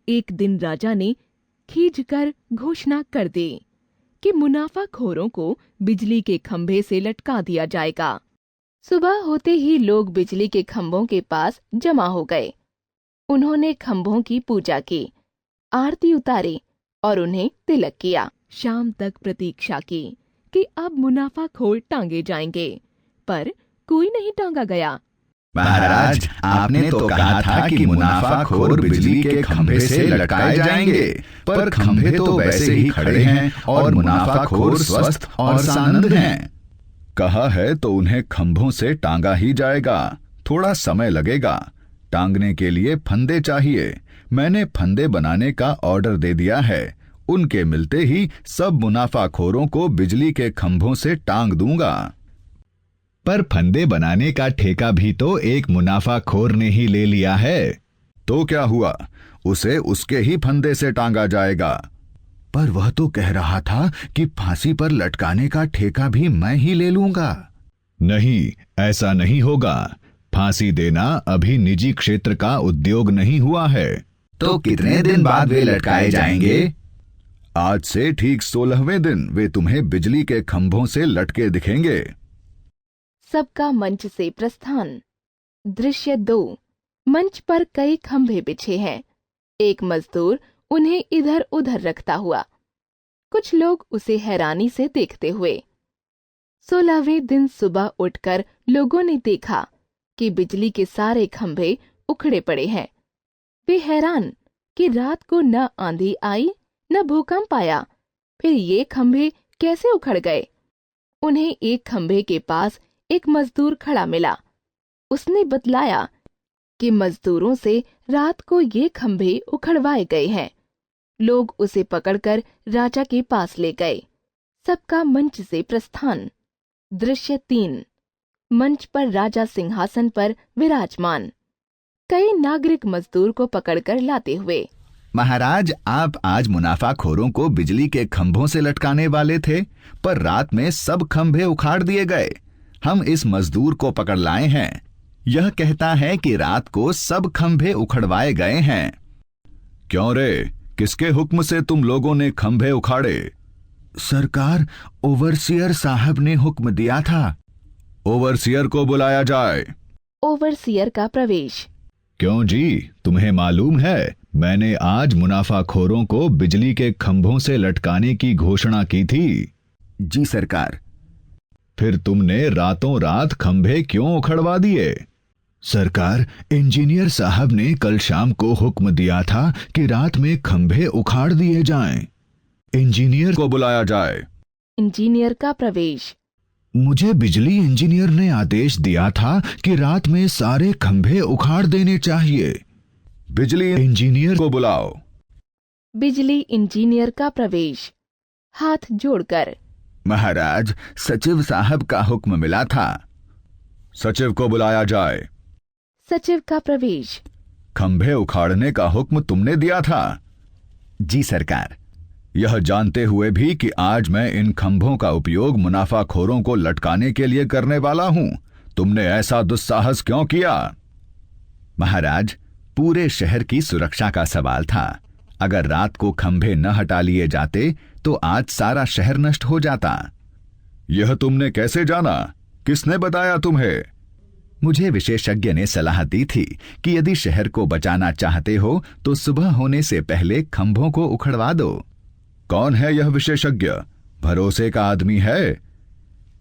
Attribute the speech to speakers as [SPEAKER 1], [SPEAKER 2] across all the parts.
[SPEAKER 1] एक दिन राजा ने खींचकर घोषणा कर दी कि मुनाफाखोरों को बिजली के खंभे से लटका दिया जाएगा। सुबह होते ही लोग बिजली के खंभों के पास जमा हो गए। उन्होंने खंभों की पूजा की, आरती उतारी और उन्हें तिलक किया। शाम तक प्रतीक्षा की कि अब मुनाफाखोर टांगे जाएंगे, पर कोई नहीं टांगा गया।
[SPEAKER 2] महाराज, आपने तो कहा था कि मुनाफाखोर बिजली के खंभे से लटकाए जाएंगे, पर खंभे तो वैसे ही खड़े हैं और मुनाफाखोर स्वस्थ और सानंद हैं। कहा है तो उन्हें खंभों से टांगा ही जाएगा। थोड़ा समय लगेगा। टांगने के लिए फंदे चाहिए। मैंने फंदे बनाने का ऑर्डर दे दिया है। उनके मिलते ही सब मुनाफाखोरों को बिजली के खंभों से टांग दूंगा। पर फंदे बनाने का ठेका भी तो एक मुनाफाखोर ने ही ले लिया है। तो क्या हुआ, उसे उसके ही फंदे से टांगा जाएगा। पर वह तो कह रहा था कि फांसी पर लटकाने का ठेका भी मैं ही ले लूंगा। नहीं, ऐसा नहीं होगा। फांसी देना अभी निजी क्षेत्र का उद्योग नहीं हुआ है। तो कितने दिन बाद वे लटकाए जाएंगे? आज से ठीक 16वें दिन वे तुम्हें बिजली के खंभों से लटके दिखेंगे।
[SPEAKER 1] सबका मंच से प्रस्थान। दृश्य 2। मंच पर कई खंभे बिछे हैं। एक मजदूर उन्हें इधर उधर रखता हुआ, कुछ लोग उसे हैरानी से देखते हुए। 16वें दिन सुबह उठकर लोगों ने देखा कि बिजली के सारे खंभे उखड़े पड़े हैं। वे हैरान कि रात को न आंधी आई न भूकंप आया, फिर ये खंभे कैसे उखड़ गए। उन्हें एक खंभे के पास एक मजदूर खड़ा मिला। उसने बतलाया कि मजदूरों से रात को ये खंभे उखड़वाए गए हैं। लोग उसे पकड़कर राजा के पास ले गए। सबका मंच से प्रस्थान। दृश्य 3। मंच पर राजा सिंहासन पर विराजमान, कई नागरिक मजदूर को पकड़कर लाते हुए।
[SPEAKER 2] महाराज, आप आज मुनाफाखोरों को बिजली के खंभों से लटकाने वाले थे, पर रात में सब खंभे उखाड़ दिए गए। हम इस मजदूर को पकड़ लाए हैं। यह कहता है कि रात को सब खंभे उखड़वाए गए हैं। क्यों रे, किसके हुक्म से तुम लोगों ने खंभे उखाड़े? सरकार, ओवरसियर साहब ने हुक्म दिया था। ओवरसियर को बुलाया जाए।
[SPEAKER 1] ओवरसियर का प्रवेश।
[SPEAKER 2] क्यों जी, तुम्हें मालूम है मैंने आज मुनाफाखोरों को बिजली के खंभों से लटकाने की घोषणा की थी। जी सरकार। फिर तुमने रातों रात खंभे क्यों उखड़वा दिए? सरकार, इंजीनियर साहब ने कल शाम को हुक्म दिया था कि रात में खंभे उखाड़ दिए जाएं। इंजीनियर को बुलाया जाए।
[SPEAKER 1] इंजीनियर का प्रवेश।
[SPEAKER 2] मुझे बिजली इंजीनियर ने आदेश दिया था कि रात में सारे खंभे उखाड़ देने चाहिए। बिजली इंजीनियर को बुलाओ।
[SPEAKER 1] बिजली इंजीनियर का प्रवेश। हाथ जोड़कर।
[SPEAKER 2] महाराज, सचिव साहब का हुक्म मिला था। सचिव को बुलाया जाए।
[SPEAKER 1] सचिव का प्रवेश।
[SPEAKER 2] खंभे उखाड़ने का हुक्म तुमने दिया था। जी सरकार। यह जानते हुए भी कि आज मैं इन खंभों का उपयोग मुनाफाखोरों को लटकाने के लिए करने वाला हूं, तुमने ऐसा दुस्साहस क्यों किया? महाराज, पूरे शहर की सुरक्षा का सवाल था। अगर रात को खंभे न हटा लिए जाते तो आज सारा शहर नष्ट हो जाता। यह तुमने कैसे जाना? किसने बताया तुम्हें? मुझे विशेषज्ञ ने सलाह दी थी कि यदि शहर को बचाना चाहते हो तो सुबह होने से पहले खंभों को उखड़वा दो। कौन है यह विशेषज्ञ? भरोसे का आदमी है?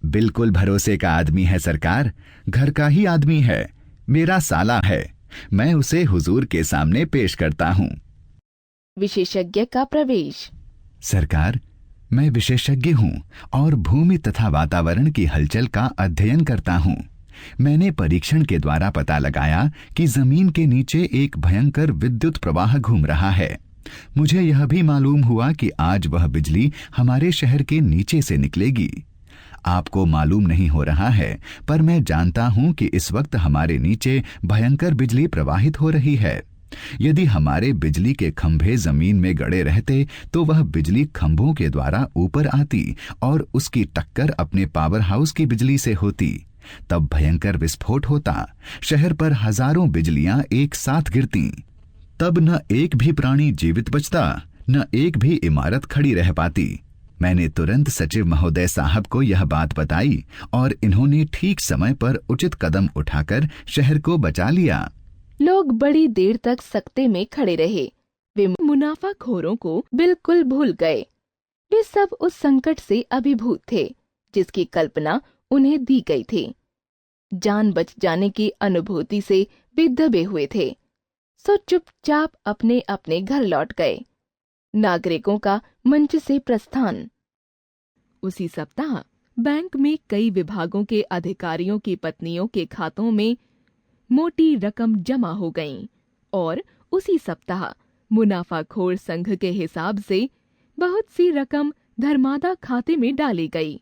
[SPEAKER 2] बिल्कुल भरोसे का आदमी है सरकार। घर का ही आदमी है। मेरा साला है। मैं उसे हुजूर के सामने पेश करता हूं।
[SPEAKER 1] विशेषज्ञ का प्रवेश।
[SPEAKER 2] सरकार, मैं विशेषज्ञ हूं और भूमि तथा वातावरण की हलचल का अध्ययन करता हूं। मैंने परीक्षण के द्वारा पता लगाया कि जमीन के नीचे एक भयंकर विद्युत प्रवाह घूम रहा है। मुझे यह भी मालूम हुआ कि आज वह बिजली हमारे शहर के नीचे से निकलेगी। आपको मालूम नहीं हो रहा है, पर मैं जानता हूं कि इस वक्त हमारे नीचे भयंकर बिजली प्रवाहित हो रही है। यदि हमारे बिजली के खंभे जमीन में गड़े रहते तो वह बिजली खंभों के द्वारा ऊपर आती और उसकी टक्कर अपने पावर हाउस की बिजली से होती। तब भयंकर विस्फोट होता। शहर पर हजारों बिजलियां एक साथ गिरती। तब न एक भी प्राणी जीवित बचता, न एक भी इमारत खड़ी रह पाती। मैंने तुरंत सचिव महोदय साहब को यह बात बताई और इन्होंने ठीक समय पर उचित कदम उठाकर शहर को बचा लिया।
[SPEAKER 1] लोग बड़ी देर तक सकते में खड़े रहे। वे मुनाफाखोरों को बिल्कुल भूल गए। वे सब उस संकट से अभिभूत थे जिसकी कल्पना उन्हें दी गई थी। जान बच जाने की अनुभूति से वे दबे हुए थे, सो चुपचाप अपने अपने घर लौट गए। नागरिकों का मंच से प्रस्थान। उसी सप्ताह बैंक में कई विभागों के अधिकारियों की पत्नियों के खातों में मोटी रकम जमा हो गईं और उसी सप्ताह मुनाफाखोर संघ के हिसाब से बहुत सी रकम धर्मादा खाते में डाली गई।